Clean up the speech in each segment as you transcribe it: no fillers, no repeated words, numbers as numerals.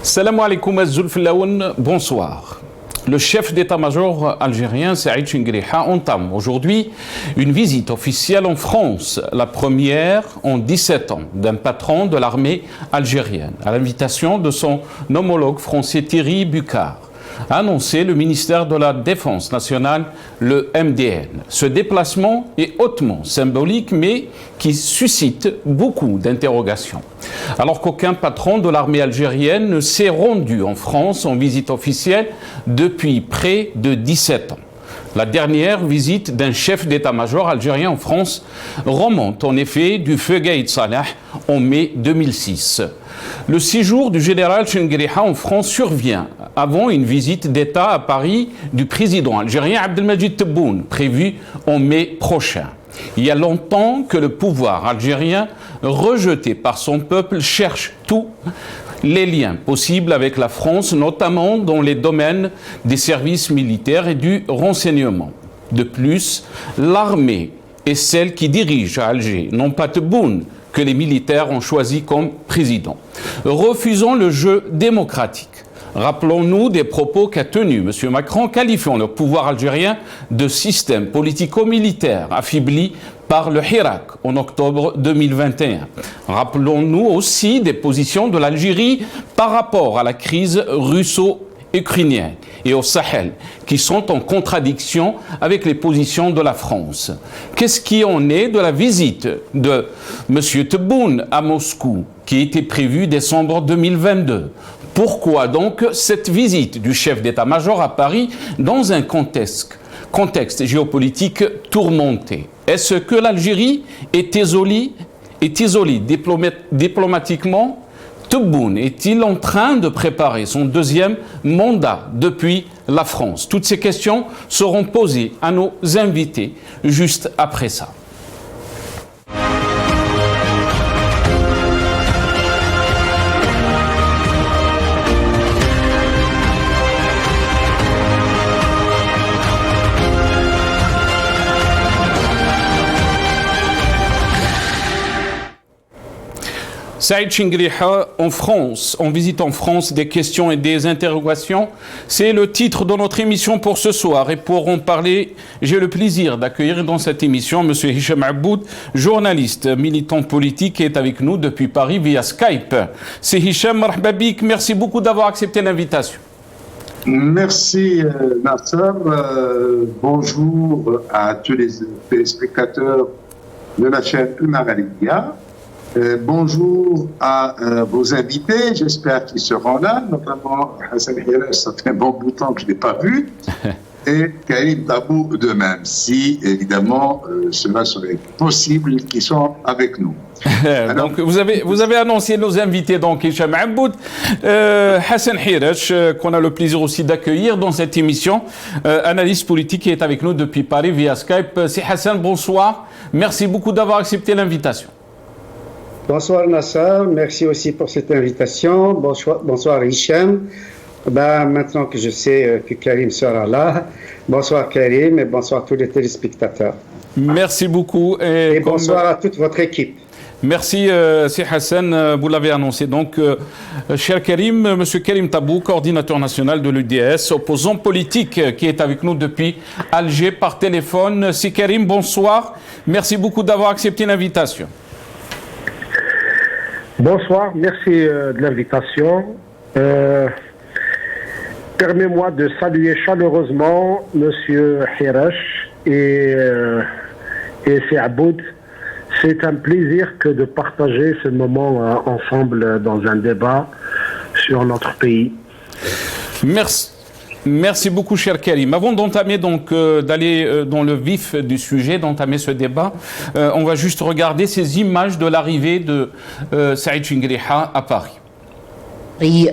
Salam alaikum Azulflaoun, bonsoir. Le chef d'état-major algérien Saïd Chengueriha entame aujourd'hui une visite officielle en France, la première en 17 ans d'un patron de l'armée algérienne, à l'invitation de son homologue français Thierry Bucard, a annoncé le ministère de la Défense nationale, le MDN. Ce déplacement est hautement symbolique, mais qui suscite beaucoup d'interrogations. Alors qu'aucun patron de l'armée algérienne ne s'est rendu en France en visite officielle depuis près de 17 ans. La dernière visite d'un chef d'état-major algérien en France remonte en effet du feu Gaïd Salah en mai 2006. Le séjour du général Chengueriha en France survient avant une visite d'État à Paris du président algérien Abdelmadjid Tebboune, prévue en mai prochain. Il y a longtemps que le pouvoir algérien, rejeté par son peuple, cherche tous les liens possibles avec la France, notamment dans les domaines des services militaires et du renseignement. De plus, l'armée est celle qui dirige à Alger, non pas Tebboune, que les militaires ont choisi comme président. Refusons le jeu démocratique. Rappelons-nous des propos qu'a tenus M. Macron qualifiant le pouvoir algérien de système politico-militaire affaibli par le Hirak en octobre 2021. Rappelons-nous aussi des positions de l'Algérie par rapport à la crise russo-ukrainienne et au Sahel, qui sont en contradiction avec les positions de la France. Qu'est-ce qui en est de la visite de M. Tebboune à Moscou, qui était prévue décembre 2022 ? Pourquoi donc cette visite du chef d'état-major à Paris dans un contexte géopolitique tourmenté? Est-ce que l'Algérie est isolée diplomatiquement? Tebboune est-il en train de préparer son deuxième mandat depuis la France? Toutes ces questions seront posées à nos invités juste après ça. Saïd Chengueriha en France, en visite en France, des questions et des interrogations. C'est le titre de notre émission pour ce soir. Et pour en parler, j'ai le plaisir d'accueillir dans cette émission M. Hicham Aboud, journaliste, militant politique, qui est avec nous depuis Paris via Skype. C'est Hicham, marhaba bik, merci beaucoup d'avoir accepté l'invitation. Merci Nasser. Bonjour à tous les téléspectateurs de la chaîne Oumar Aliya. Bonjour à vos invités, j'espère qu'ils seront là, notamment Hassan Hiras, ça fait un bon bout de temps que je ne l'ai pas vu, et Karim Tabou de même, si évidemment cela serait possible qu'ils soient avec nous. Alors, donc vous avez annoncé nos invités, donc Hicham Aboud, Hassan Hiras, qu'on a le plaisir aussi d'accueillir dans cette émission, analyste politique qui est avec nous depuis Paris via Skype. C'est Hassan, bonsoir, merci beaucoup d'avoir accepté l'invitation. Bonsoir Nasser, merci aussi pour cette invitation. Bonsoir Hicham. Maintenant que je sais que Karim sera là, bonsoir Karim et bonsoir tous les téléspectateurs. Merci beaucoup. Et bonsoir à toute votre équipe. Merci, c'est Hassan, vous l'avez annoncé. Donc, cher Karim, M. Karim Tabou, coordinateur national de l'UDS, opposant politique qui est avec nous depuis Alger par téléphone. C'est Karim, bonsoir. Merci beaucoup d'avoir accepté l'invitation. Bonsoir, merci de l'invitation. Permets-moi de saluer chaleureusement M. Hiras et Aboud. C'est un plaisir que de partager ce moment ensemble dans un débat sur notre pays. Merci beaucoup, cher Karim. Avant d'entamer d'aller dans le vif du sujet, d'entamer ce débat, on va juste regarder ces images de l'arrivée de Saïd Chengueriha à Paris.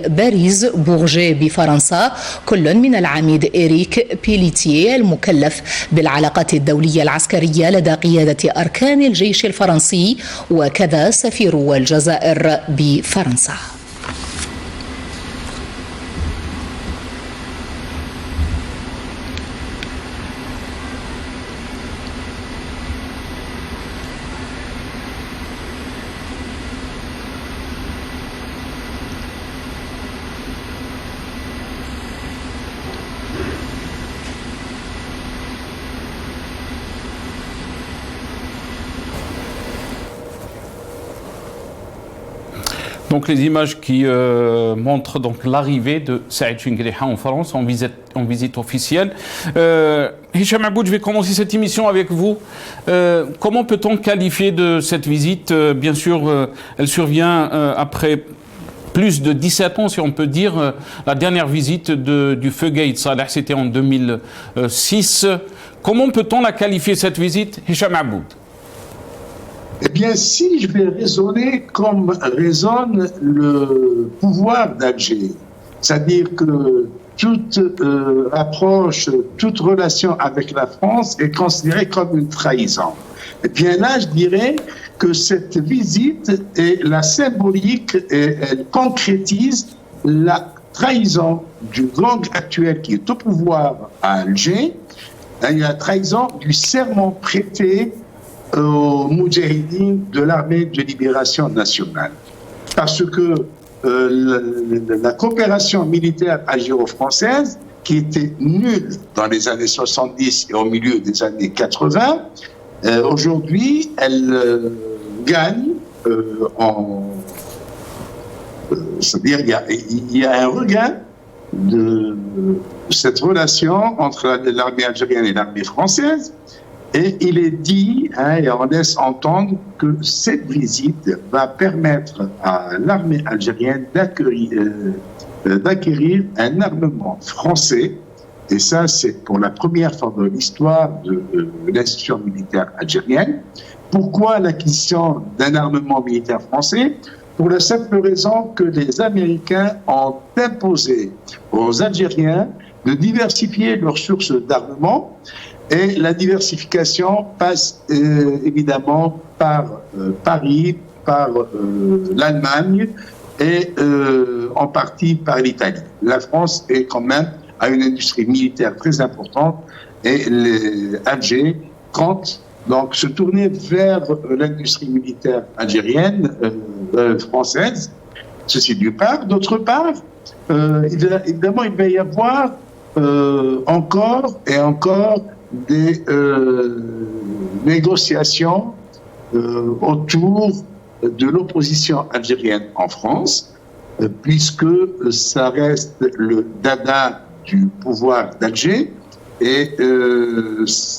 باريس بورجيه بفرنسا كل من العميد إريك بيليتيه المكلف بالعلاقات الدولية العسكرية لدى قيادة أركان الجيش الفرنسي وكذا سفير الجزائر بفرنسا. Donc les images qui montrent donc l'arrivée de Saïd Chingueliha en France en visite officielle. Hicham Aboud, je vais commencer cette émission avec vous. Comment peut-on qualifier de cette visite? Bien sûr, elle survient après plus de 17 ans, si on peut dire. La dernière visite du feu Gaïd Saleh, c'était en 2006. Comment peut-on la qualifier, cette visite, Hicham Aboud? Eh bien, si je vais raisonner comme raisonne le pouvoir d'Alger, c'est-à-dire que toute approche, toute relation avec la France est considérée comme une trahison. Eh bien là, je dirais que cette visite est la symbolique et elle concrétise la trahison du gang actuel qui est au pouvoir à Alger, et la trahison du serment prêté aux Moudjahidines de l'armée de libération nationale. Parce que la coopération militaire algéro-française, qui était nulle dans les années 70 et au milieu des années 80, aujourd'hui, elle gagne c'est-à-dire il y a un regain de cette relation entre l'armée algérienne et l'armée française. Et il est dit, et on laisse entendre que cette visite va permettre à l'armée algérienne d'acquérir un armement français. Et ça, c'est pour la première fois de l'histoire de l'institution militaire algérienne. Pourquoi l'acquisition d'un armement militaire français? Pour la simple raison que les Américains ont imposé aux Algériens de diversifier leurs sources d'armement. Et la diversification passe évidemment par Paris, par l'Allemagne et en partie par l'Italie. La France est quand même a une industrie militaire très importante et Alger compte donc se tourner vers l'industrie militaire algérienne, française. Ceci d'une part. D'autre part, évidemment, il va y avoir encore et encore des négociations autour de l'opposition algérienne en France, puisque ça reste le dada du pouvoir d'Alger, et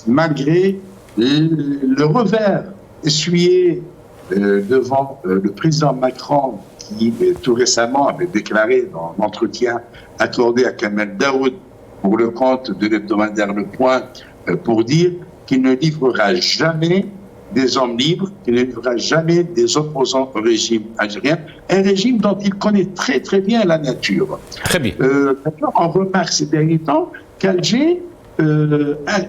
malgré le revers essuyé devant le président Macron, qui tout récemment avait déclaré dans l'entretien accordé à Kamel Daoud pour le compte de l'hebdomadaire Le Point, pour dire qu'il ne livrera jamais des hommes libres, qu'il ne livrera jamais des opposants au régime algérien, un régime dont il connaît très très bien la nature. Très bien. On remarque ces derniers temps qu'Alger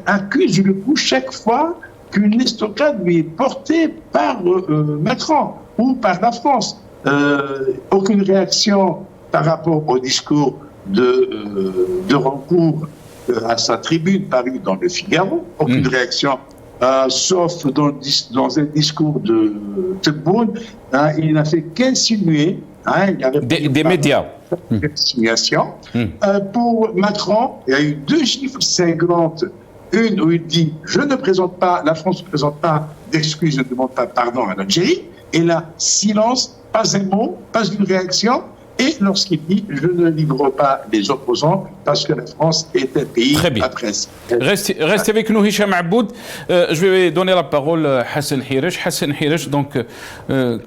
accuse le coup chaque fois qu'une estocade lui est portée par Macron ou par la France. Aucune réaction par rapport au discours de Rancourt à sa tribune parue dans le Figaro, aucune réaction, sauf dans un discours de Tebboune, il n'a fait qu'insinuer, des médias. Insinuation. Pour Macron, il y a eu deux chiffres cinglantes. Une où il dit « Je ne présente pas, la France ne présente pas d'excuses, ne demande pas pardon à l'Algérie ». Et là, silence, pas un mot, pas une réaction. Et lorsqu'il dit « Je ne livre pas les opposants parce que la France est un pays à presse ». Restez avec nous, Hicham Aboud. Je vais donner la parole à Hassan Hiresh. Hassan Hiresh, donc,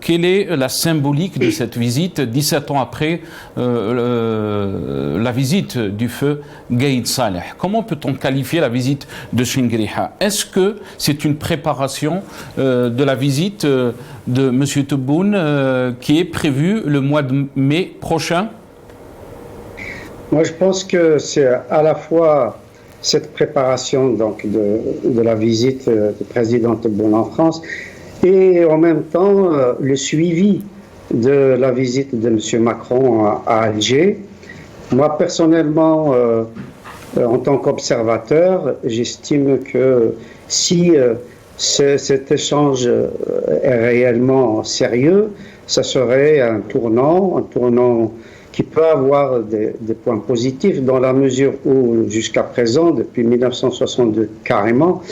quelle est la symbolique de cette visite 17 ans après la visite du feu Gaïd Saleh? Comment peut-on qualifier la visite de Chingueliha? Est-ce que c'est une préparation de la visite de M. Tebboune qui est prévue le mois de mai prochain? Moi, je pense que c'est à la fois cette préparation donc, de la visite du président Tebboune en France et en même temps le suivi de la visite de M. Macron à Alger. Moi, personnellement, en tant qu'observateur, j'estime que si cet échange est réellement sérieux, ça serait un tournant qui peut avoir des points positifs dans la mesure où, jusqu'à présent, depuis 1962 carrément,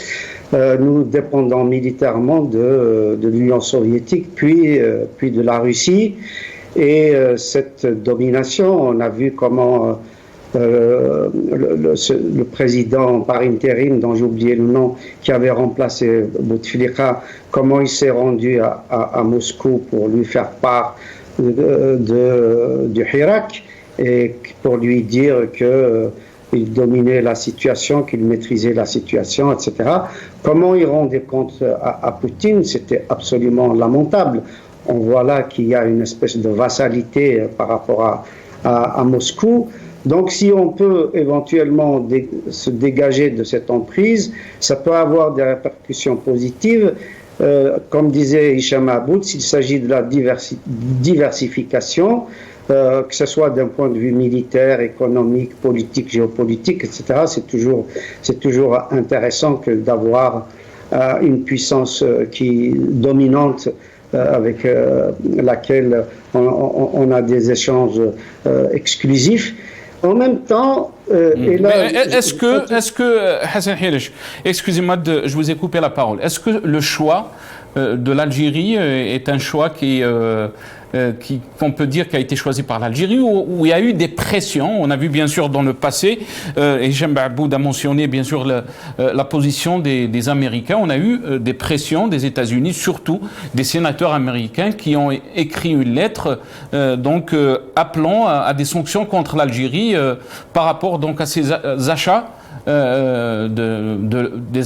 nous dépendons militairement de l'Union soviétique, puis de la Russie. Et cette domination, on a vu comment le président par intérim, dont j'ai oublié le nom, qui avait remplacé Bouteflika, comment il s'est rendu à Moscou pour lui faire part du Hirak et pour lui dire qu'il dominait la situation, qu'il maîtrisait la situation, etc. Comment il rendait compte à Poutine, c'était absolument lamentable. On voit là qu'il y a une espèce de vassalité par rapport à Moscou. Donc si on peut éventuellement se dégager de cette emprise, ça peut avoir des répercussions positives. Comme disait Hicham Aboud, s'il s'agit de la diversification, que ce soit d'un point de vue militaire, économique, politique, géopolitique, etc., c'est toujours intéressant que d'avoir une puissance dominante avec laquelle on a des échanges exclusifs. En même temps, est-ce que Hassan Hiresh, excusez-moi, je vous ai coupé la parole. Est-ce que le choix de l'Algérie est un choix qu'on peut dire qui a été choisi par l'Algérie, où il y a eu des pressions? On a vu bien sûr dans le passé, et Hicham Aboud a mentionné bien sûr la position des Américains. On a eu des pressions des États-Unis, surtout des sénateurs américains qui ont écrit une lettre appelant à des sanctions contre l'Algérie par rapport donc à ces achats des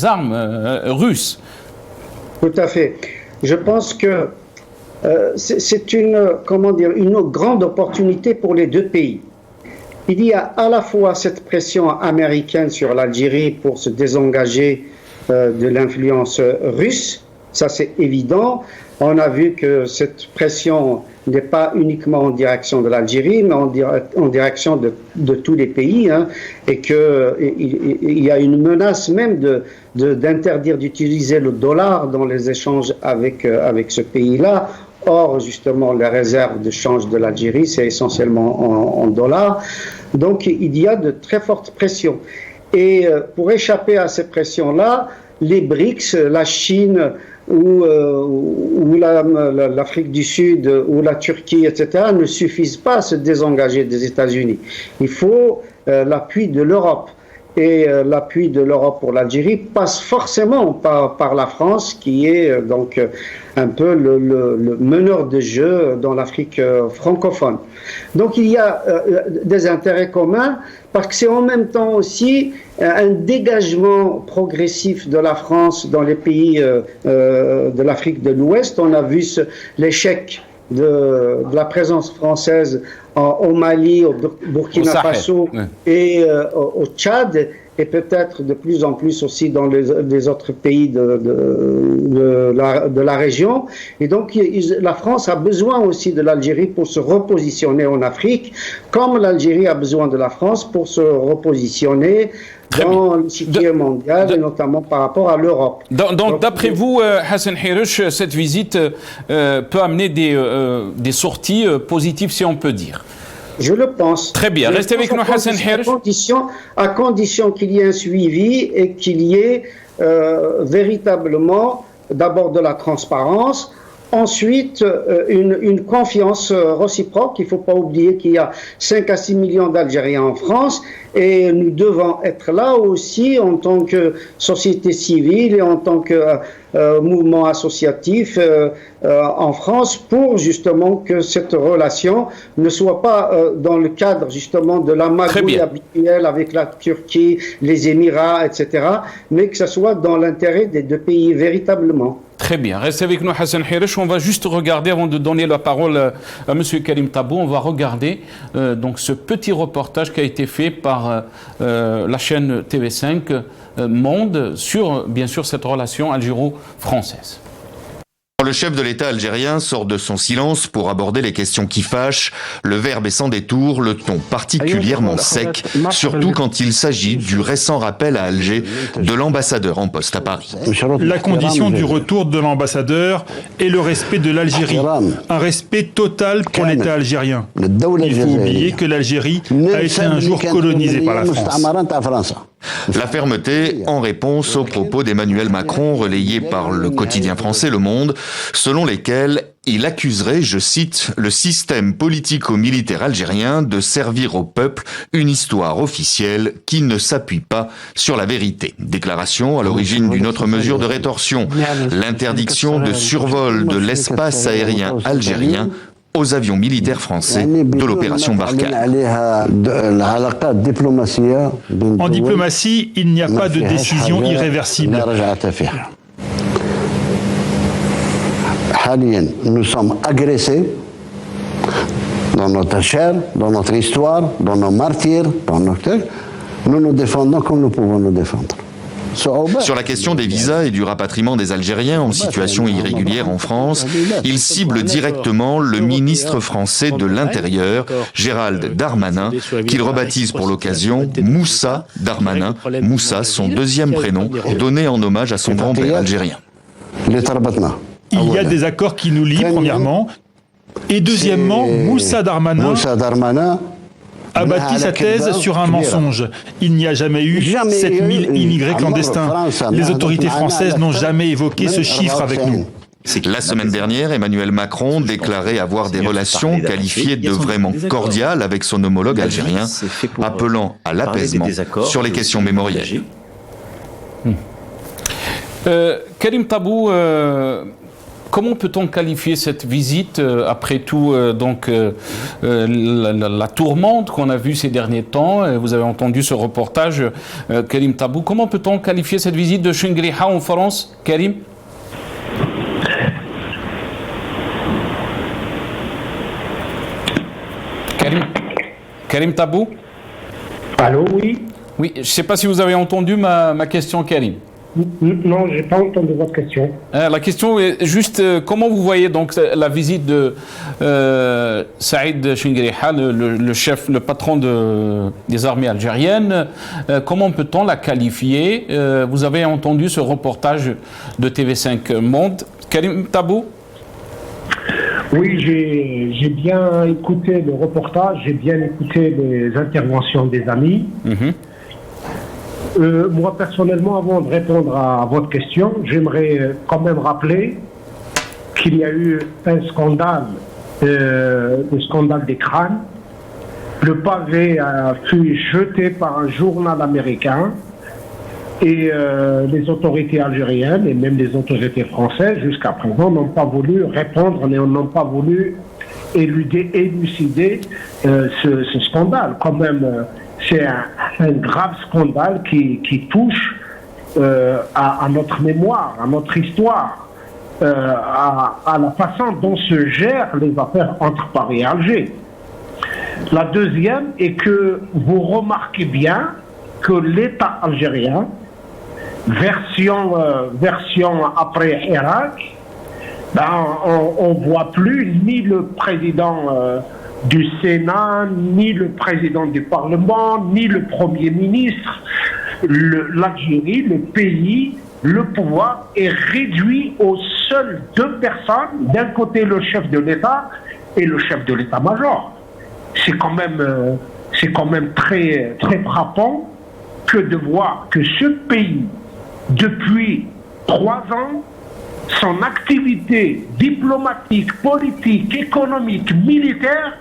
armes russes. Tout à fait. Je pense que c'est une grande opportunité pour les deux pays. Il y a à la fois cette pression américaine sur l'Algérie pour se désengager de l'influence russe, ça c'est évident. On a vu que cette pression n'est pas uniquement en direction de l'Algérie, mais en direction de tous les pays, et qu'il y a une menace même d'interdire d'utiliser le dollar dans les échanges avec ce pays-là. Or, justement, les réserves de change de l'Algérie, c'est essentiellement en dollars. Donc, il y a de très fortes pressions. Et pour échapper à ces pressions-là, les BRICS, la Chine ou l'Afrique du Sud ou la Turquie, etc., ne suffisent pas à se désengager des États-Unis. Il faut l'appui de l'Europe. Et l'appui de l'Europe pour l'Algérie passe forcément par la France, qui est donc un peu le meneur de jeu dans l'Afrique francophone. Donc il y a des intérêts communs, parce que c'est en même temps aussi un dégagement progressif de la France dans les pays de l'Afrique de l'Ouest. On a vu l'échec de la présence française au Mali, au Burkina Faso et au Tchad, et peut-être de plus en plus aussi dans les autres pays de la région. Et donc la France a besoin aussi de l'Algérie pour se repositionner en Afrique, comme l'Algérie a besoin de la France pour se repositionner dans l'échiquier mondial, et notamment par rapport à l'Europe. Donc d'après vous, Hassan Hiresh, cette visite peut amener des sorties positives, si on peut dire? Je le pense. Très bien. Restez avec nous, Hassan Hiresh. À condition qu'il y ait un suivi et qu'il y ait véritablement d'abord de la transparence, ensuite une confiance réciproque. Il ne faut pas oublier qu'il y a 5 à 6 millions d'Algériens en France, et nous devons être là aussi en tant que société civile et en tant que mouvement associatif en France, pour justement que cette relation ne soit pas dans le cadre justement de la magouille habituelle avec la Turquie, les Émirats, etc., mais que ce soit dans l'intérêt des deux pays véritablement. Très bien. Restez avec nous, Hassan Hiresh. On va juste regarder, avant de donner la parole à M. Karim Tabou, on va regarder donc ce petit reportage qui a été fait par la chaîne TV5 Monde sur, bien sûr, cette relation algéro-française. Le chef de l'État algérien sort de son silence pour aborder les questions qui fâchent, le verbe est sans détour, le ton particulièrement sec, surtout quand il s'agit du récent rappel à Alger de l'ambassadeur en poste à Paris. La condition du retour de l'ambassadeur est le respect de l'Algérie, un respect total pour l'État algérien. Il faut oublier que l'Algérie a été un jour colonisée par la France. La fermeté en réponse aux propos d'Emmanuel Macron relayés par le quotidien français Le Monde, selon lesquels il accuserait, je cite, le système politico-militaire algérien de servir au peuple une histoire officielle qui ne s'appuie pas sur la vérité. Déclaration à l'origine d'une autre mesure de rétorsion, l'interdiction de survol de l'espace aérien algérien aux avions militaires français de l'opération Barkhane. En diplomatie, il n'y a pas de décision irréversible. Nous sommes agressés dans notre chair, dans notre histoire, dans nos martyrs, nous nous défendons comme nous pouvons nous défendre. Sur la question des visas et du rapatriement des Algériens en situation irrégulière en France, il cible directement le ministre français de l'Intérieur, Gérald Darmanin, qu'il rebaptise pour l'occasion Moussa Darmanin, Moussa, son deuxième prénom, donné en hommage à son grand-père algérien. Il y a des accords qui nous lient, premièrement, et deuxièmement, Moussa Darmanin a bâti sa thèse sur un mensonge. Il n'y a jamais eu 7000 immigrés clandestins. Les autorités françaises n'ont jamais évoqué ce chiffre avec nous. La semaine dernière, Emmanuel Macron déclarait avoir des relations qualifiées de vraiment cordiales avec son homologue algérien, appelant à l'apaisement sur les questions mémorielles. Karim Tabou, comment peut-on qualifier cette visite, après tout, la tourmente qu'on a vue ces derniers temps? Vous avez entendu ce reportage, Karim Tabou. Comment peut-on qualifier cette visite de Shingriha en France, Karim? Karim Tabou? Allô, oui? Oui, je ne sais pas si vous avez entendu ma question, Karim. Non, je n'ai pas entendu votre question. La question est juste, comment vous voyez donc la visite de Saïd Shingriha, le chef, le patron des armées algériennes? Comment peut-on la qualifier? Vous avez entendu ce reportage de TV5 Monde. Karim Tabou? Oui, j'ai bien écouté le reportage, j'ai bien écouté les interventions des amis. Moi, personnellement, avant de répondre à votre question, j'aimerais quand même rappeler qu'il y a eu un scandale, le scandale des crânes. Le pavé a fut jeté par un journal américain et les autorités algériennes et même les autorités françaises, jusqu'à présent, n'ont pas voulu répondre, n'ont pas voulu élucider ce scandale. Quand même, c'est un grave scandale qui touche à notre mémoire, à notre histoire, à la façon dont se gèrent les affaires entre Paris et Alger. La deuxième est que vous remarquez bien que l'État algérien, version après Irak, on ne voit plus ni le président du Sénat, ni le président du Parlement, ni le Premier ministre. L'Algérie, le pays, le pouvoir est réduit aux seules deux personnes, d'un côté le chef de l'État et le chef de l'État-major. C'est quand même très, très frappant que de voir que ce pays, depuis 3 ans, son activité diplomatique, politique, économique, militaire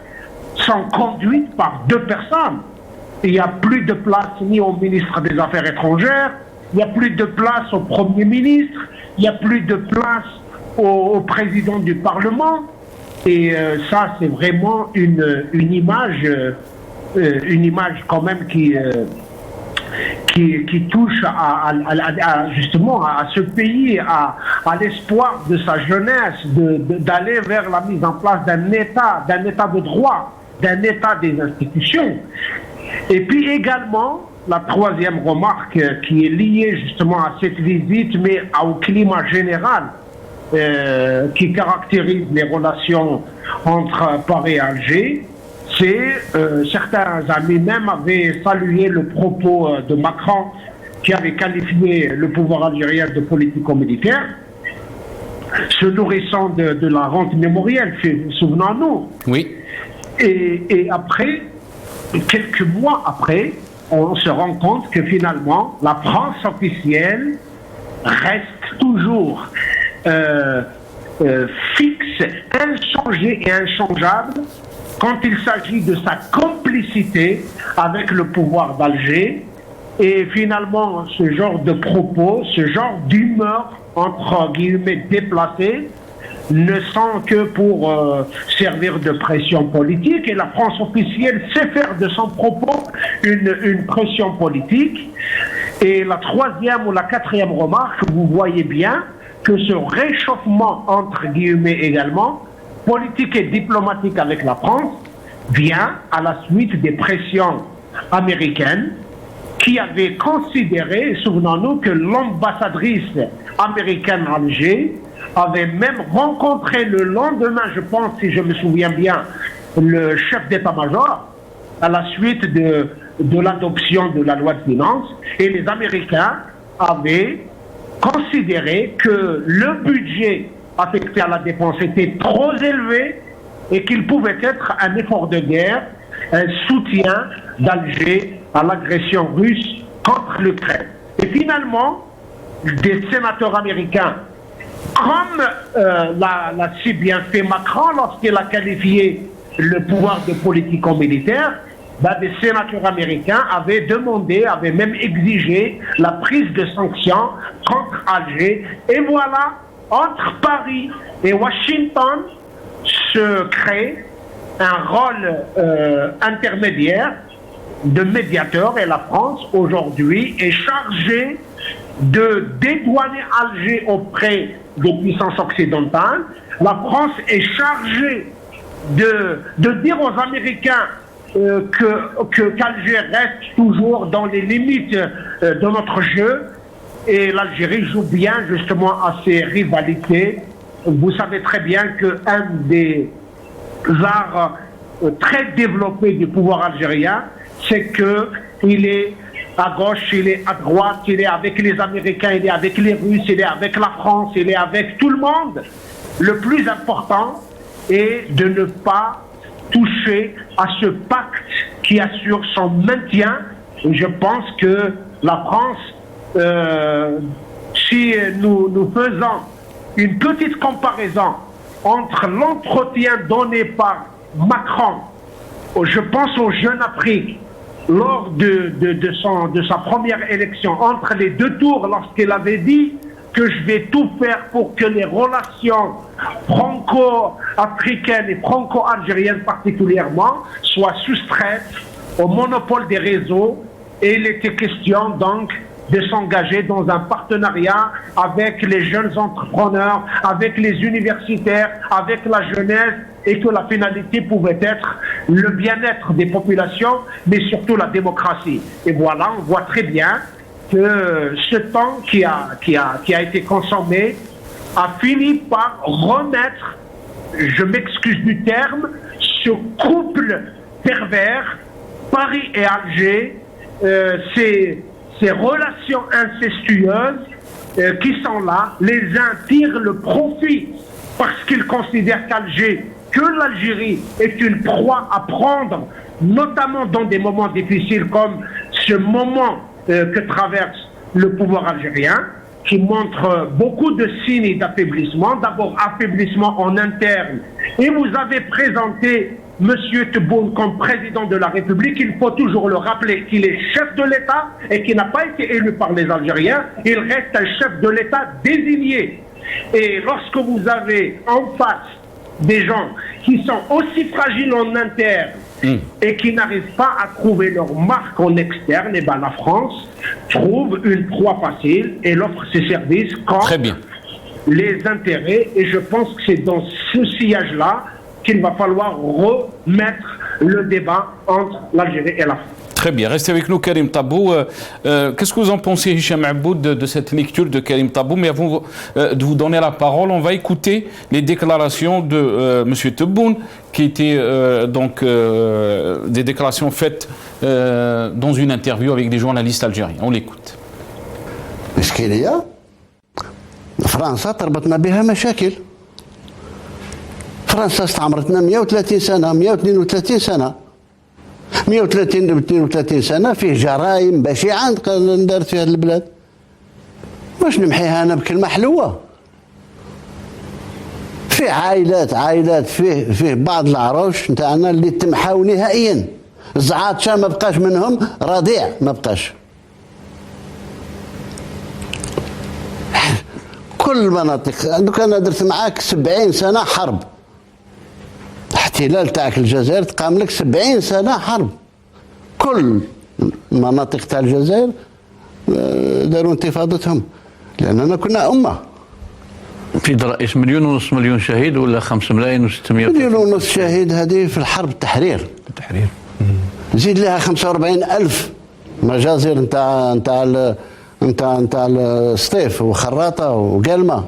sont conduites par 2 personnes. Il n'y a plus de place ni au ministre des Affaires étrangères, il n'y a plus de place au Premier ministre, il n'y a plus de place au président du Parlement. Et ça, c'est vraiment une image quand même qui touche justement à ce pays, à l'espoir de sa jeunesse, d'aller vers la mise en place d'un État de droit, d'un État des institutions. Et puis également, la troisième remarque qui est liée justement à cette visite, mais au climat général qui caractérise les relations entre Paris et Alger, c'est certains amis même avaient salué le propos de Macron qui avait qualifié le pouvoir algérien de politico-militaire, se nourrissant de la rente mémorielle, souvenons-nous. Oui. Et après, quelques mois après, on se rend compte que finalement, la France officielle reste toujours fixe, inchangée et inchangeable quand il s'agit de sa complicité avec le pouvoir d'Alger. Et finalement, ce genre de propos, ce genre d'humeur, entre guillemets, déplacée, ne sont que pour servir de pression politique. Et la France officielle sait faire de son propos une pression politique. Et la troisième ou la quatrième remarque, vous voyez bien que ce réchauffement, entre guillemets également, politique et diplomatique avec la France, vient à la suite des pressions américaines qui avaient considéré, souvenons-nous, que l'ambassadrice américaine à Alger avait même rencontré le lendemain, je pense, si je me souviens bien, le chef d'état-major à la suite de l'adoption de la loi de finances, et les Américains avaient considéré que le budget affecté à la défense était trop élevé et qu'il pouvait être un effort de guerre, un soutien d'Alger à l'agression russe contre l'Ukraine. Et finalement, des sénateurs américains, comme l'a si bien fait Macron lorsqu'il a qualifié le pouvoir de politico-militaire, des sénateurs américains avaient demandé, avaient même exigé la prise de sanctions contre Alger. Et voilà, entre Paris et Washington se crée un rôle intermédiaire de médiateur, et la France aujourd'hui est chargée de dédouaner Alger auprès des puissances occidentales. La France est chargée de dire aux Américains qu'Alger reste toujours dans les limites de notre jeu, et l'Algérie joue bien justement à ces rivalités. Vous savez très bien qu'un des arts très développés du pouvoir algérien, c'est qu'il est à gauche, il est à droite, il est avec les Américains, il est avec les Russes, il est avec la France, il est avec tout le monde. Le plus important est de ne pas toucher à ce pacte qui assure son maintien. Et je pense que la France, si nous faisons une petite comparaison entre l'entretien donné par Macron, je pense aux Jeunes Afrique, lors de sa première élection, entre les deux tours, lorsqu'il avait dit que je vais tout faire pour que les relations franco-africaines et franco-algériennes particulièrement soient soustraites au monopole des réseaux, et il était question donc de s'engager dans un partenariat avec les jeunes entrepreneurs, avec les universitaires, avec la jeunesse, et que la finalité pouvait être le bien-être des populations, mais surtout la démocratie. Et voilà, on voit très bien que ce temps qui a été consommé a fini par remettre, je m'excuse du terme, ce couple pervers, Paris et Alger, ces relations incestueuses qui sont là. Les uns tirent le profit parce qu'ils considèrent que l'Algérie est une proie à prendre, notamment dans des moments difficiles comme ce moment que traverse le pouvoir algérien, qui montre beaucoup de signes d'affaiblissement. D'abord, affaiblissement en interne. Et vous avez présenté M. Tebboune comme président de la République. Il faut toujours le rappeler qu'il est chef de l'État et qu'il n'a pas été élu par les Algériens. Il reste un chef de l'État désigné. Et lorsque vous avez en face des gens qui sont aussi fragiles en interne et qui n'arrivent pas à trouver leur marque en externe, et la France trouve une proie facile et l'offre ses services contre les intérêts. Et je pense que c'est dans ce sillage-là qu'il va falloir remettre le débat entre l'Algérie et la France. Très bien, restez avec nous Karim Tabou. Qu'est-ce que vous en pensez, Hicham Aboud, de cette lecture de Karim Tabou? Mais avant de vous donner la parole, on va écouter les déclarations de M. Tebboune, qui étaient des déclarations faites dans une interview avec des journalistes algériens. On l'écoute. إشكالية فرنسا تربطنا بها مشاكل. فرنسا استعمرتنا 130 سنة 132 سنة. 132 سنه فيه جرائم بشعه دارت في هذه البلاد. واش نمحيها انا بكلمه حلوه؟ فيه عائلات فيه بعض العروش نتاعنا اللي تمحاو نهائيا. الزعاطشه ما بقاش منهم رضيع، ما بقاش. كل المناطق دوك انا درت معاك 70 سنه حرب. الاحتلال تاعك الجزائر تقام لك 70 سنه حرب. كل المناطق تاع الجزائر داروا انتفاضتهم لاننا كنا امه. في رئيس 1.5 مليون شهيد ولا 5 ملايين و600؟ 1.5 مليون شهيد هذه في الحرب التحرير. زيد لها 45,000 مجازر نتاع السطيف وخراطه وقلمه.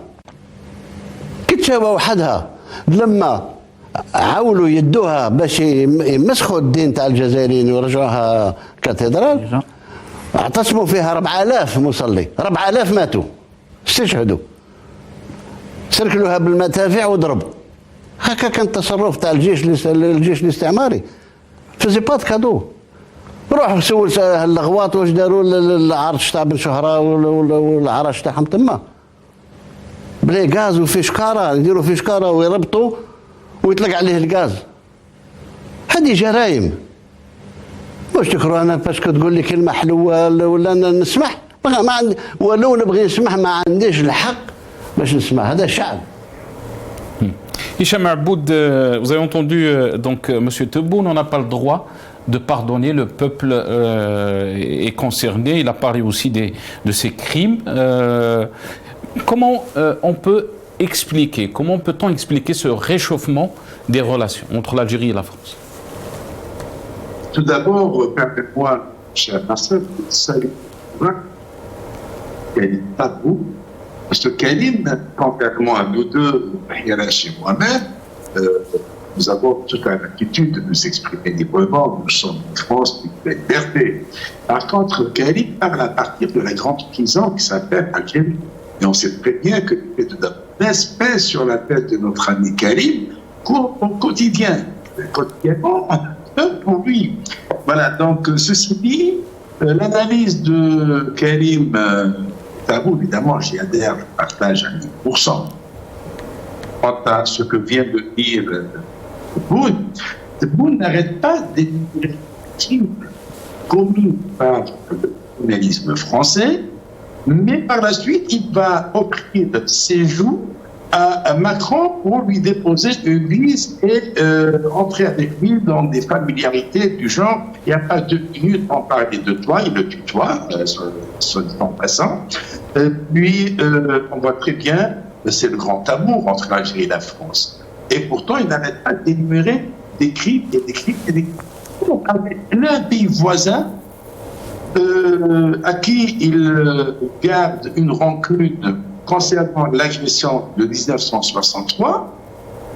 كي تشاوى وحدها لما عاولوا يدوها باش يمسخوا الدين تاع الجزائريين ويرجعوها كاتدرال، اعتصموا فيها 4000 مصلي، 4000 ماتوا استشهدوا، سركلوها بالمدافع وضربوا. هكا كان التصرف تاع الجيش الاستعماري. فزي با كادو. روح سول اللغواط واش داروا العرش تاع بن شهره والعرش تاعهم تما بلي غاز وفي شكاره، يديروا في شكاره ويربطوا ويطلق عليه الغاز. هذه جرائم. واش تكرهوا انا باسكو تقول لي كلمه حلوه ولا نسمح؟ ما عندي، ولو نبغي نسمح ما عنديش الحق باش نسمع. هذا شعب. Hicham Aboud, vous avez entendu donc Monsieur Tebboune, on n'a pas le droit de pardonner. Le peuple est concerné. Il a parlé aussi de ces crimes. Comment on peut expliquer, comment peut-on expliquer ce réchauffement des relations entre l'Algérie et la France? Tout d'abord, permettez-moi, cher Nasser, de saluer Kalim Tabou, parce que Kalim, contrairement à nous deux, Hirash et moi-même, nous avons toute l'habitude de nous exprimer librement. Nous sommes en France, une liberté. Par contre, Kalim parle à partir de la grande prison qui s'appelle Algérie. Et on sait très bien que l'épée de Damoclès pèse sur la tête de notre ami Kalim au quotidien. Quotidiennement, pour lui. Voilà, donc ceci dit, l'analyse de Kalim Tabou, évidemment, j'y adhère, je partage à 1000%. Quant à ce que vient de dire Tebboune n'arrête pas d'énumérer les crimes commis par le colonialisme français, mais par la suite, il va offrir ses joues à Macron pour lui déposer une liste et entrer avec lui dans des familiarités du genre. Il n'y a pas 2 minutes pour parler de toi, il le tutoie, soit dit en passant. Puis, on voit très bien, c'est le grand amour entre l'Algérie et la France. Et pourtant, il n'arrête pas d'énumérer des crimes et des crimes et des crimes. Avec l'un pays voisin, à qui il garde une rancune concernant l'agression de 1963,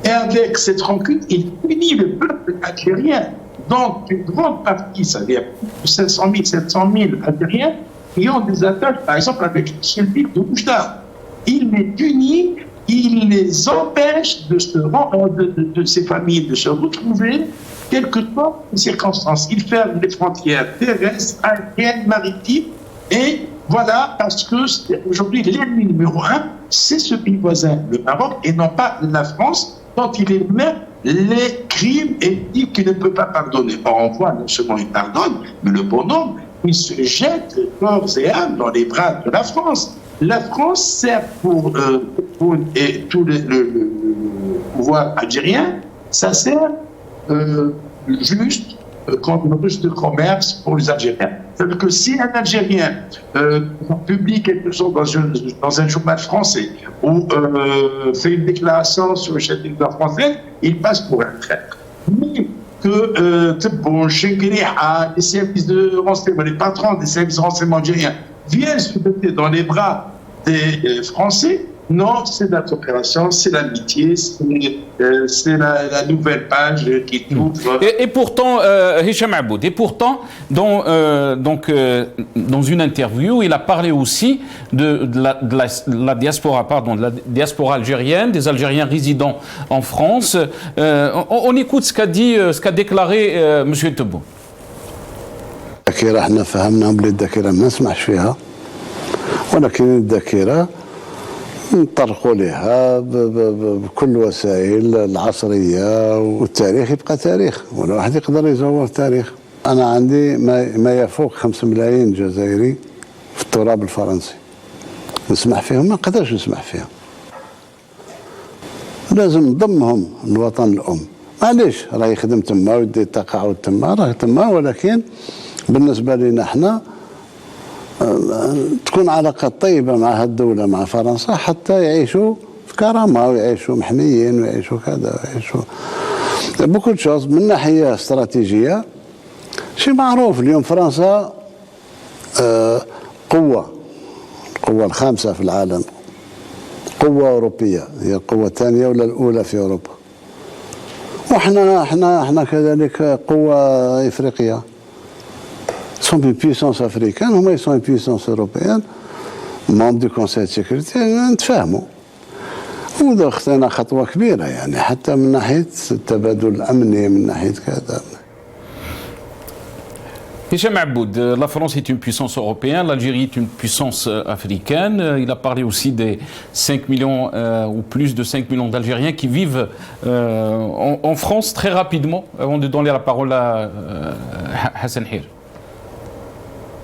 et avec cette rancune, il punit le peuple algérien. Donc, une grande partie, ça veut dire 500 000, 700 000 Algériens, qui ont des attaques, par exemple, avec Chelbik de Oujda. Il les punit, il les empêche de ces familles de se retrouver, quelles que soient les circonstances. Il ferme les frontières terrestres, aériennes, maritimes, et voilà, parce que aujourd'hui, l'ennemi numéro 1, c'est ce pays voisin, le Maroc, et non pas la France, dont il émet les crimes et dit qu'il ne peut pas pardonner. Or, on voit, non seulement il pardonne, mais le bonhomme, il se jette corps et âme dans les bras de la France. La France sert pour tout le pouvoir algérien, ça sert juste comme une ruche de commerce pour les Algériens. C'est-à-dire que si un Algérien publie quelque chose dans un journal français ou fait une déclaration sur le chef d'État français, il passe pour un traître. Mais que Tebboune, Chengueriha, les services de renseignement, les patrons des services de renseignement algériens viennent se jeter dans les bras des Français, non, c'est notre opération, c'est l'amitié, c'est la nouvelle page qui ouvre. Et pourtant, Hicham Aboud, dans une interview, il a parlé aussi de la diaspora algérienne, des Algériens résidant en France. On écoute ce qu'a déclaré M. Tebboune. الذاكرة احنا فهمناهم بلي الذاكرة ما نسمحش فيها، ولكن الذاكرة نطرقوا لها بكل وسائل العصرية، والتاريخ يبقى تاريخ، ولا واحد يقدر يزور التاريخ. أنا عندي ما يفوق 5 ملايين جزائري في التراب الفرنسي، نسمح فيهم؟ ما نقدرش نسمح فيهم، لازم نضمهم الوطن الأم. معليش راه يخدم تما ويدي التقاعد تما، راه تما، ولكن بالنسبة لنا احنا تكون علاقات طيبة مع هالدولة مع فرنسا حتى يعيشوا في كرامة ويعيشوا محميين ويعيشوا كذا ويعيشوا بكل شوز. من ناحية استراتيجية شيء معروف اليوم فرنسا قوة الخامسة في العالم، قوة أوروبية، هي القوة الثانية ولا الأولى في أوروبا، وإحنا كذلك قوة إفريقية. sont une puissance africaine, هما ils sont une puissance européenne, membre du Conseil de sécurité. نتفاهموا، وده خطينا خطوة كبيرة يعني حتى من ناحية التبادل الأمني، من ناحية كذا. Hicham Aboud, la France est une puissance européenne, l'Algérie est une puissance africaine. Il a parlé aussi des 5 millions ou plus de 5 millions d'Algériens qui vivent en France. Très rapidement, avant de donner la parole à Hassan Hir.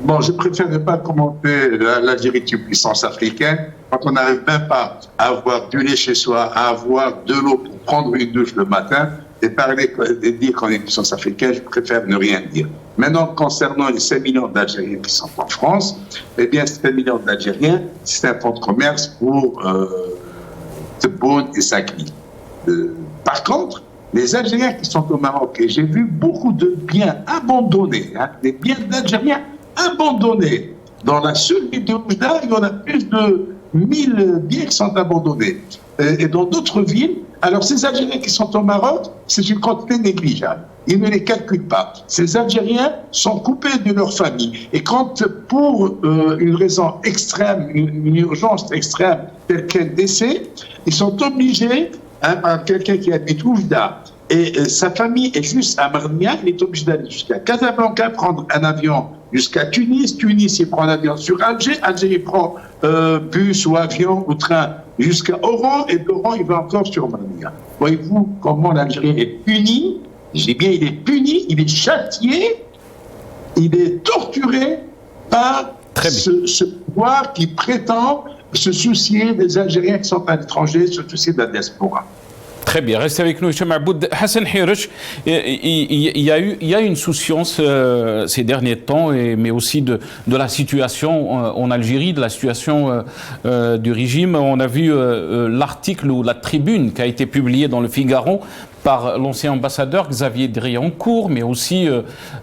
Bon, je préfère ne pas commenter l'Algérie est une puissance africaine. Quand on n'arrive même pas à avoir du lait chez soi, à avoir de l'eau pour prendre une douche le matin, et dire qu'on est une puissance africaine, je préfère ne rien dire. Maintenant, concernant les 5 millions d'Algériens qui sont en France, eh bien, 5 millions d'Algériens, c'est un fonds de commerce pour Tebboune et Sakli. Par contre, les Algériens qui sont au Maroc, et j'ai vu beaucoup de biens abandonnés, des biens d'Algériens abandonnés. Dans la seule ville de Oujda, il y en a plus de 1000 biens qui sont abandonnés. Et dans d'autres villes, alors ces Algériens qui sont au Maroc, c'est une quantité négligeable. Ils ne les calculent pas. Ces Algériens sont coupés de leur famille. Et quand, pour une raison extrême, une urgence extrême, telle qu'un décès, ils sont obligés, par quelqu'un qui habite Oujda, et sa famille est juste à Marnia, il est obligé d'aller jusqu'à Casablanca, prendre un avion jusqu'à Tunis. Tunis, il prend un avion sur Alger. Alger, il prend bus ou avion ou train jusqu'à Oran. Et d'Oran, il va encore sur Marnia. Voyez-vous comment l'Algérien est puni? J'ai bien, il est puni, il est châtié, il est torturé par ce pouvoir qui prétend se soucier des Algériens qui sont à l'étranger, se soucier de la diaspora. Très bien, restez avec nous, Hicham Aboud. Hassan Hiresh, il y a une souciance ces derniers temps, mais aussi de la situation en Algérie, de la situation du régime. On a vu l'article ou la tribune qui a été publiée dans le Figaro par l'ancien ambassadeur Xavier Driancourt, mais aussi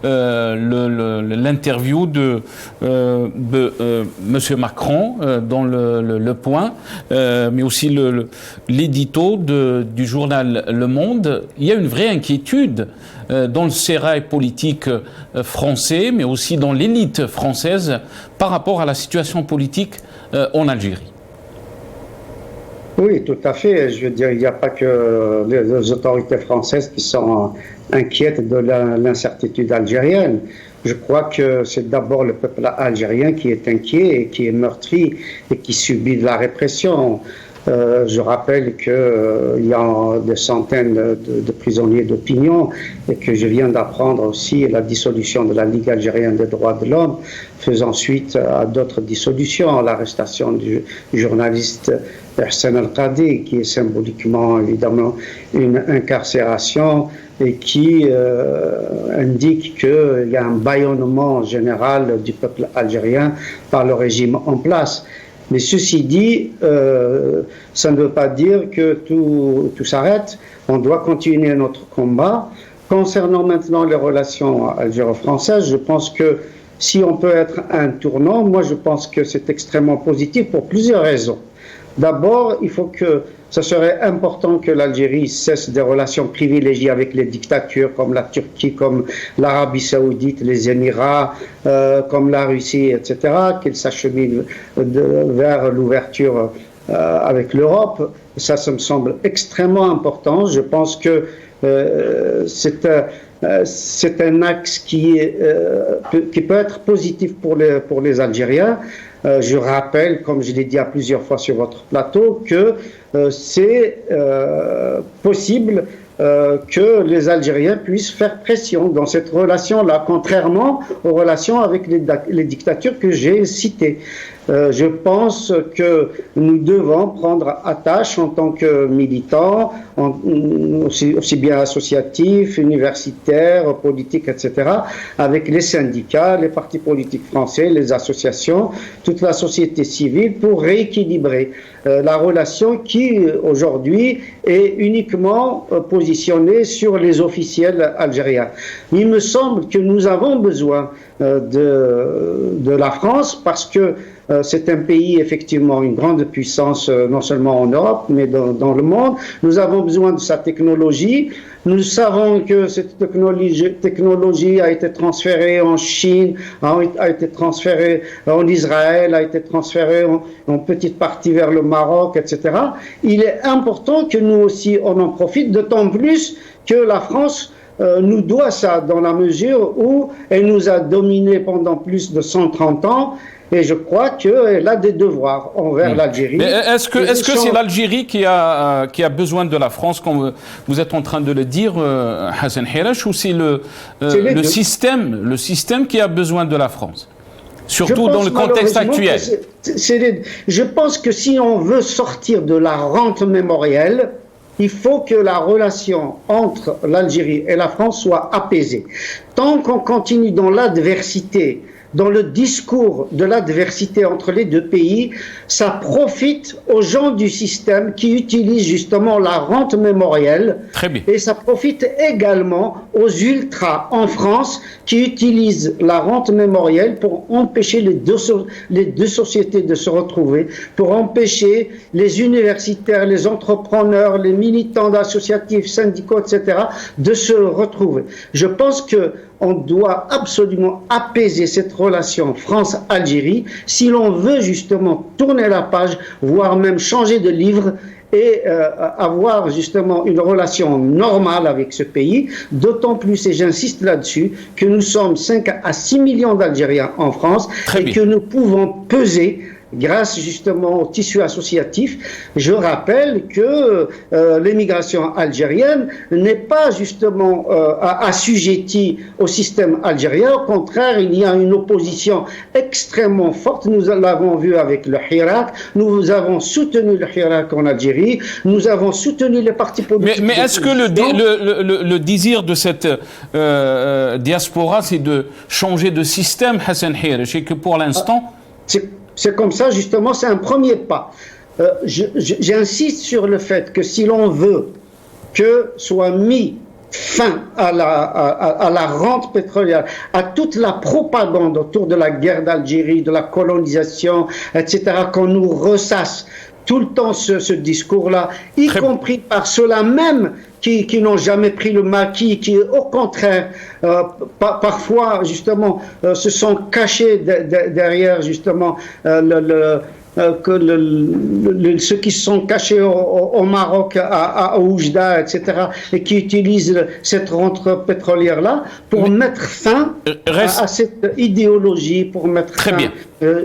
l'interview de M. Macron dans le Point, mais aussi l'édito du journal Le Monde. Il y a une vraie inquiétude dans le sérail politique français, mais aussi dans l'élite française par rapport à la situation politique en Algérie. Oui, tout à fait. Je veux dire, il n'y a pas que les autorités françaises qui sont inquiètes de l'incertitude algérienne. Je crois que c'est d'abord le peuple algérien qui est inquiet et qui est meurtri et qui subit de la répression. Je rappelle qu'il y a des centaines de prisonniers d'opinion et que je viens d'apprendre aussi la dissolution de la Ligue algérienne des droits de l'homme, faisant suite à d'autres dissolutions, l'arrestation du journaliste Hassan Al-Qadi, qui est symboliquement évidemment une incarcération et qui indique qu'il y a un bâillonnement général du peuple algérien par le régime en place. Mais ceci dit, ça ne veut pas dire que tout s'arrête. On doit continuer notre combat. Concernant maintenant les relations algéro-françaises, je pense que si on peut être un tournant, moi je pense que c'est extrêmement positif pour plusieurs raisons. D'abord, ça serait important que l'Algérie cesse des relations privilégiées avec les dictatures comme la Turquie, comme l'Arabie Saoudite, les Émirats, comme la Russie, etc., qu'elle s'achemine vers l'ouverture avec ça me semble extrêmement important. Je pense que c'est un axe qui peut être positif pour les Algériens. Je rappelle, comme je l'ai dit à plusieurs fois sur votre plateau, que c'est possible que les Algériens puissent faire pression dans cette relation-là, contrairement aux relations avec les dictatures que j'ai citées. Je pense que nous devons prendre attache en tant que militants, aussi bien associatifs, universitaires, politiques, etc., avec les syndicats, les partis politiques français, les associations, toute la société civile pour rééquilibrer la relation qui, aujourd'hui, est uniquement positionnée sur les officiels algériens. Il me semble que nous avons besoin de la France parce que c'est un pays, effectivement, une grande puissance, non seulement en Europe, mais dans le monde. Nous avons besoin de sa technologie. Nous savons que cette technologie a été transférée en Chine, a été transférée en Israël, a été transférée en petite partie vers le Maroc, etc. Il est important que nous aussi, on en profite, d'autant plus que la France nous doit ça, dans la mesure où elle nous a dominés pendant plus de 130 ans. Et je crois qu'elle a des devoirs envers l'Algérie. Mais est-ce que c'est l'Algérie qui a besoin de la France, comme vous êtes en train de le dire, Hassan Hirash, ou c'est le système qui a besoin de la France, surtout dans le contexte actuel? Je pense que si on veut sortir de la rente mémorielle, il faut que la relation entre l'Algérie et la France soit apaisée. Tant qu'on continue dans l'adversité, dans le discours de l'adversité entre les deux pays, ça profite aux gens du système qui utilisent justement la rente mémorielle. Très bien. Et ça profite également aux ultras en France qui utilisent la rente mémorielle pour empêcher les deux sociétés de se retrouver, pour empêcher les universitaires, les entrepreneurs, les militants associatifs, syndicaux, etc. de se retrouver. Je pense que on doit absolument apaiser cette relation France-Algérie si l'on veut justement tourner la page, voire même changer de livre et avoir justement une relation normale avec ce pays, d'autant plus, et j'insiste là-dessus, que nous sommes 5 à 6 millions d'Algériens en France que nous pouvons peser grâce justement au tissu associatif. Je rappelle que l'émigration algérienne n'est pas justement assujettie au système algérien. Au contraire, il y a une opposition extrêmement forte. Nous l'avons vu avec le Hirak. Nous avons soutenu le Hirak en Algérie. Nous avons soutenu les partis politiques. Mais est-ce que le désir de cette diaspora, c'est de changer de système, Hassan Hirash, et que pour l'instant... C'est comme ça, justement, c'est un premier pas. J'insiste sur le fait que si l'on veut que soit mis fin à la rente pétrolière, à toute la propagande autour de la guerre d'Algérie, de la colonisation, etc., qu'on nous ressasse tout le temps ce discours-là, y compris par ceux-là même qui n'ont jamais pris le maquis, qui au contraire parfois justement se sont cachés derrière justement ceux qui se sont cachés au Maroc, à Oujda, etc., et qui utilisent cette rente pétrolière-là pour mettre fin à cette idéologie, pour mettre fin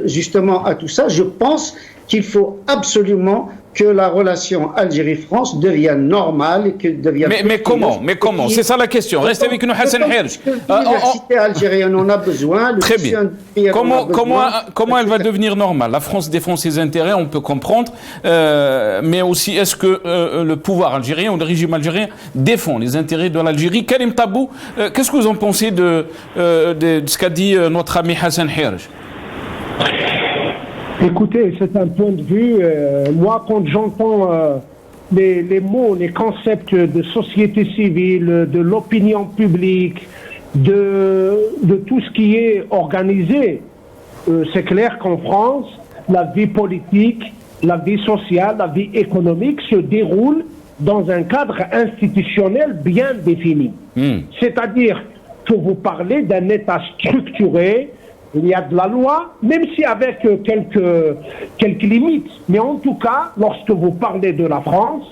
justement à tout ça. Je pense qu'il faut absolument que la relation Algérie-France devienne normale et que devienne... Mais comment C'est ça la question. Restez avec nous, Hassan Hirash. L'université algérienne en a besoin. Très bien. Comment elle va devenir normale? La France défend ses intérêts, on peut comprendre. Mais aussi, est-ce que le pouvoir algérien ou le régime algérien défend les intérêts de l'Algérie? Karim Tabou, qu'est-ce que vous en pensez de ce qu'a dit notre ami Hassan Hirash? Écoutez, c'est un point de vue. Moi, quand j'entends les mots, les concepts de société civile, de l'opinion publique, de tout ce qui est organisé, c'est clair qu'en France, la vie politique, la vie sociale, la vie économique se déroule dans un cadre institutionnel bien défini. C'est-à-dire, pour vous parler d'un État structuré, il y a de la loi, même si avec quelques limites. Mais en tout cas, lorsque vous parlez de la France,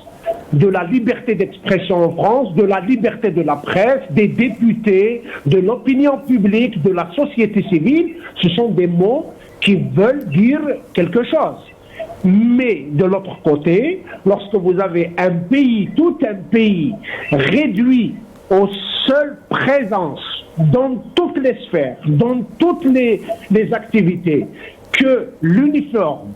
de la liberté d'expression en France, de la liberté de la presse, des députés, de l'opinion publique, de la société civile. Ce sont des mots qui veulent dire quelque chose. Mais de l'autre côté, lorsque vous avez un pays, tout un pays, réduit aux seules présences dans toutes les sphères, dans toutes les activités, que l'uniforme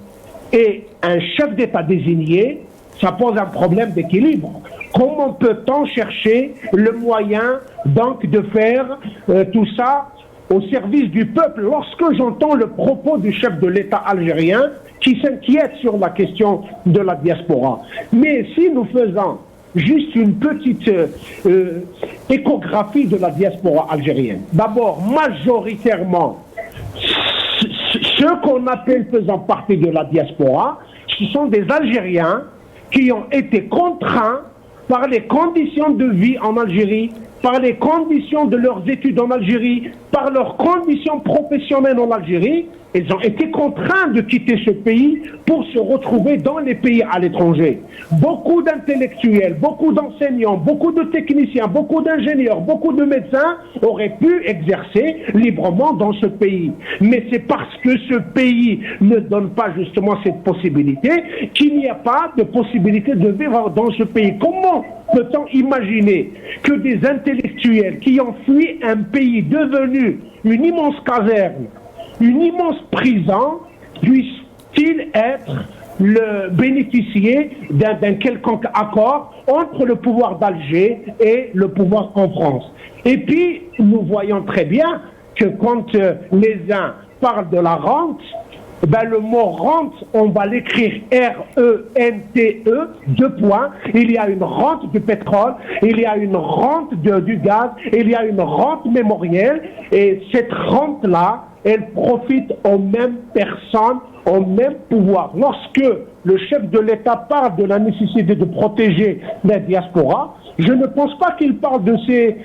et un chef d'État désigné, ça pose un problème d'équilibre. Comment peut-on chercher le moyen donc de faire tout ça au service du peuple? Lorsque j'entends le propos du chef de l'État algérien qui s'inquiète sur la question de la diaspora. Mais si nous faisons juste une petite échographie de la diaspora algérienne, d'abord, majoritairement, ceux qu'on appelle faisant partie de la diaspora, ce sont des Algériens qui ont été contraints par les conditions de vie en Algérie, par les conditions de leurs études en Algérie, par leurs conditions professionnelles en Algérie. Ils ont été contraints de quitter ce pays pour se retrouver dans les pays à l'étranger. Beaucoup d'intellectuels, beaucoup d'enseignants, beaucoup de techniciens, beaucoup d'ingénieurs, beaucoup de médecins auraient pu exercer librement dans ce pays. Mais c'est parce que ce pays ne donne pas justement cette possibilité qu'il n'y a pas de possibilité de vivre dans ce pays. Comment peut-on imaginer que des intellectuels qui ont fui un pays devenu une immense caserne, une immense prison, puisse-t-il être le bénéficier d'un quelconque accord entre le pouvoir d'Alger et le pouvoir en France? Et puis, nous voyons très bien que quand les uns parlent de la rente, le mot rente, on va l'écrire R-E-N-T-E, 2 points. Il y a une rente du pétrole, il y a une rente du gaz, il y a une rente mémorielle, et cette rente-là, elle profite aux mêmes personnes, au même pouvoir. Lorsque le chef de l'État parle de la nécessité de protéger la diaspora, je ne pense pas qu'il parle de ces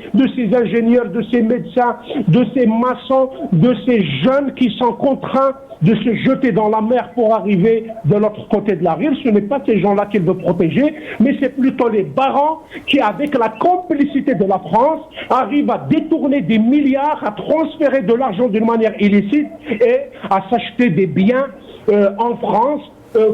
ingénieurs, de ces médecins, de ces maçons, de ces jeunes qui sont contraints de se jeter dans la mer pour arriver de l'autre côté de la rive. Ce n'est pas ces gens-là qu'il veut protéger, mais c'est plutôt les barons qui, avec la complicité de la France, arrivent à détourner des milliards, à transférer de l'argent d'une manière illicite et à s'acheter des biens en France,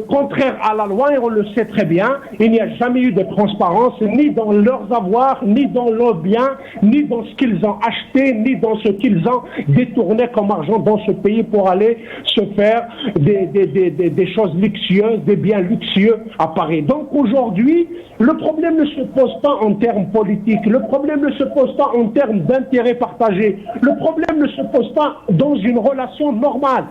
contraire à la loi, et on le sait très bien. Il n'y a jamais eu de transparence, ni dans leurs avoirs, ni dans leurs biens, ni dans ce qu'ils ont acheté, ni dans ce qu'ils ont détourné comme argent dans ce pays pour aller se faire des choses luxueuses, des biens luxueux à Paris. Donc aujourd'hui, le problème ne se pose pas en termes politiques, le problème ne se pose pas en termes d'intérêts partagés, le problème ne se pose pas dans une relation normale.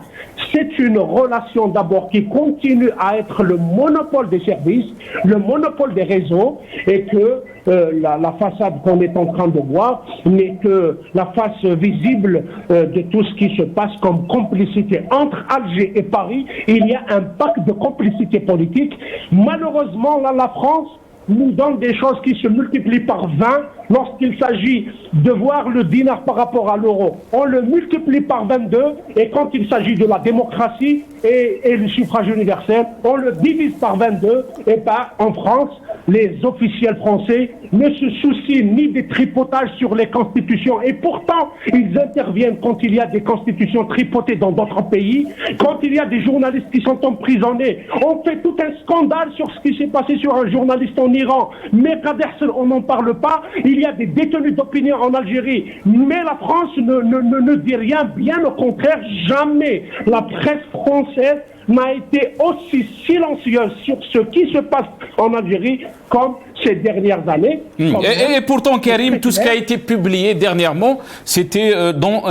C'est une relation d'abord qui continue à être le monopole des services, le monopole des réseaux, et que la façade qu'on est en train de voir n'est que la face visible de tout ce qui se passe comme complicité entre Alger et Paris. Il y a un pacte de complicité politique. Malheureusement, là, la France nous donne des choses qui se multiplient par 20 lorsqu'il s'agit de voir le dinar par rapport à l'euro. On le multiplie par 22, et quand il s'agit de la démocratie et le suffrage universel, on le divise par 22. Et en France, les officiels français ne se soucient ni des tripotages sur les constitutions, et pourtant ils interviennent quand il y a des constitutions tripotées dans d'autres pays, quand il y a des journalistes qui sont emprisonnés. On fait tout un scandale sur ce qui s'est passé sur un journaliste en Iran, mais Kader, on n'en parle pas. Il y a des détenus d'opinion en Algérie, mais la France ne dit rien, bien au contraire. Jamais la presse française n'a été aussi silencieuse sur ce qui se passe en Algérie comme ces dernières années. Et pourtant, Karim, tout ce qui a été publié dernièrement, c'était dans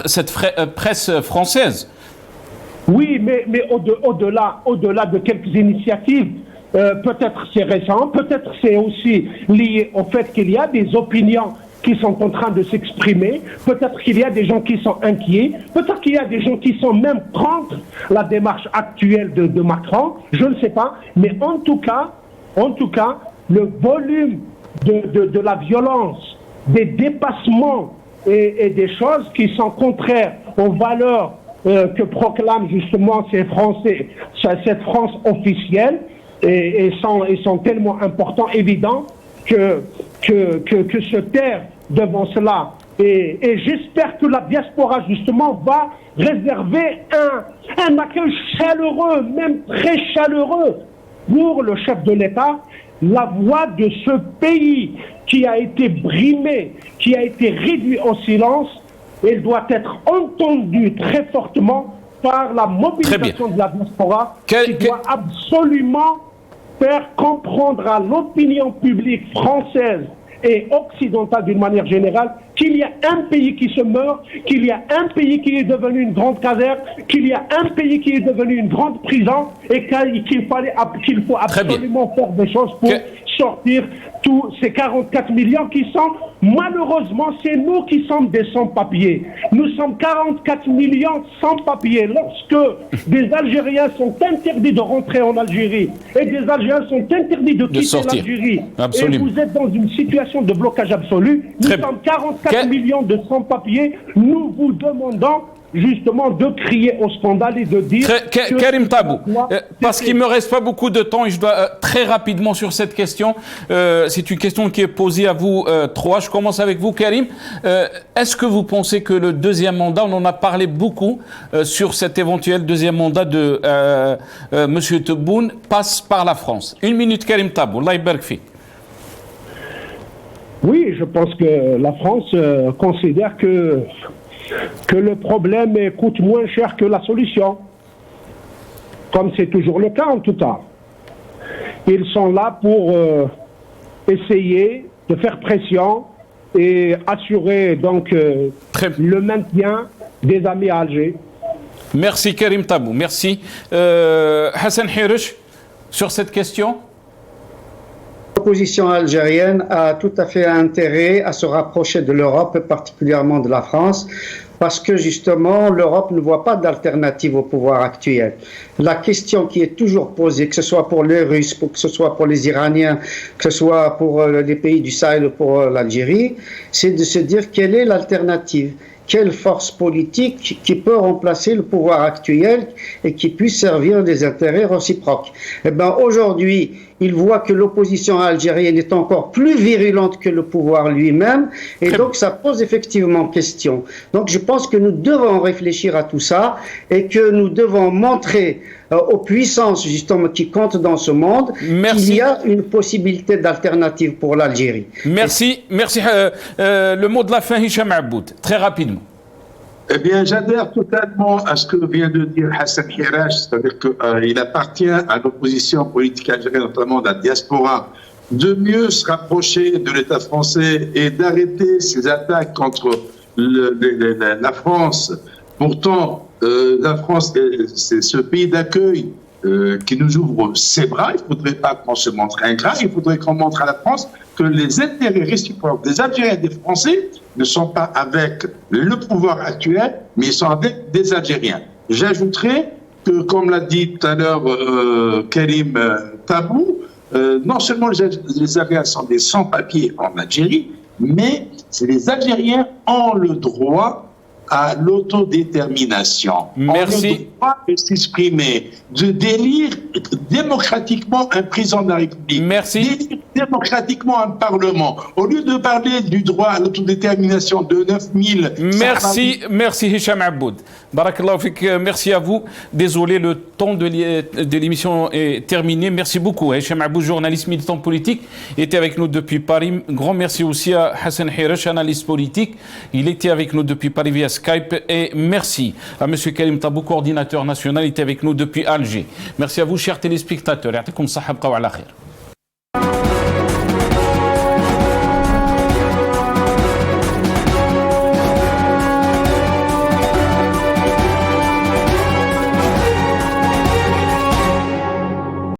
cette presse française. Oui, mais au-delà de quelques initiatives, peut-être c'est récent, peut-être c'est aussi lié au fait qu'il y a des opinions qui sont en train de s'exprimer, peut-être qu'il y a des gens qui sont inquiets, peut-être qu'il y a des gens qui sont même contre la démarche actuelle de Macron, je ne sais pas, mais en tout cas, le volume de la violence, des dépassements et des choses qui sont contraires aux valeurs que proclament justement ces Français, cette France officielle, et sont tellement importants, évidents, que se taire devant cela. Et j'espère que la diaspora, justement, va réserver un accueil chaleureux, même très chaleureux, pour le chef de l'État. La voix de ce pays qui a été brimé, qui a été réduit en silence, elle doit être entendue très fortement par la mobilisation de la diaspora qui doit absolument faire comprendre à l'opinion publique française et occidentale d'une manière générale qu'il y a un pays qui se meurt, qu'il y a un pays qui est devenu une grande caserne, qu'il y a un pays qui est devenu une grande prison et qu'il faut absolument faire des choses pour sortir tous ces 44 millions qui sont, malheureusement, c'est nous qui sommes des sans-papiers. Nous sommes 44 millions sans-papiers. Lorsque des Algériens sont interdits de rentrer en Algérie et des Algériens sont interdits de quitter l'Algérie, et vous êtes dans une situation de blocage absolu, nous sommes 44 millions de sans-papiers, nous vous demandons justement de crier au scandale et de dire... Karim Tabou, parce qu'il ne me reste pas beaucoup de temps et je dois très rapidement sur cette question, c'est une question qui est posée à vous trois. Je commence avec vous, Karim. Est-ce que vous pensez que le deuxième mandat, on en a parlé beaucoup sur cet éventuel deuxième mandat de M. Tebboune, passe par la France? Une minute, Karim Tabou. Allah ybarak fik. Oui, je pense que la France considère que le problème coûte moins cher que la solution, comme c'est toujours le cas en tout cas. Ils sont là pour essayer de faire pression et assurer donc le maintien des amis à Alger. Merci Karim Tabou, merci. Hassan Hiresh, sur cette question? L'opposition algérienne a tout à fait intérêt à se rapprocher de l'Europe, particulièrement de la France, parce que justement l'Europe ne voit pas d'alternative au pouvoir actuel. La question qui est toujours posée, que ce soit pour les Russes, que ce soit pour les Iraniens, que ce soit pour les pays du Sahel ou pour l'Algérie, c'est de se dire quelle est l'alternative. Quelle force politique qui peut remplacer le pouvoir actuel et qui puisse servir des intérêts réciproques. Eh bien, aujourd'hui, il voit que l'opposition algérienne est encore plus virulente que le pouvoir lui-même, et donc ça pose effectivement question. Donc je pense que nous devons réfléchir à tout ça et que nous devons montrer aux puissances justement qui comptent dans ce monde qu'il y a une possibilité d'alternative pour l'Algérie. Merci. Merci. Le mot de la fin, Hicham Aboud, très rapidement. Eh bien, j'adhère totalement à ce que vient de dire Hassan Hiresh, c'est-à-dire qu'il appartient à l'opposition politique algérienne, notamment de la diaspora, de mieux se rapprocher de l'État français et d'arrêter ces attaques contre la France. Pourtant, la France, c'est ce pays d'accueil qui nous ouvre ses bras. Il ne faudrait pas qu'on se montre ingrat, il faudrait qu'on montre à la France que les intérêts réciproques des Algériens et des Français ne sont pas avec le pouvoir actuel, mais ils sont avec des Algériens. J'ajouterai que, comme l'a dit tout à l'heure Karim Tabou, non seulement les Algériens sont des sans-papiers en Algérie, mais les Algériens ont le droit à l'autodétermination. Merci. On a le droit de s'exprimer, de d'élire démocratiquement un président de la République. Merci. D'élire démocratiquement un parlement. Au lieu de parler du droit à l'autodétermination de 9000... Merci Hicham Aboud. Barakallahu fik, merci à vous. Désolé, le temps de l'émission est terminé. Merci beaucoup. Hicham Aboud, journaliste militant politique, était avec nous depuis Paris. Grand merci aussi à Hassan Hiresh, analyste politique. Il était avec nous depuis Paris via Skype. Et merci à M. Karim Tabou, coordinateur national, il était avec nous depuis Alger. Merci à vous, chers téléspectateurs. Ya'tikoum sahha, bqaw ala khair.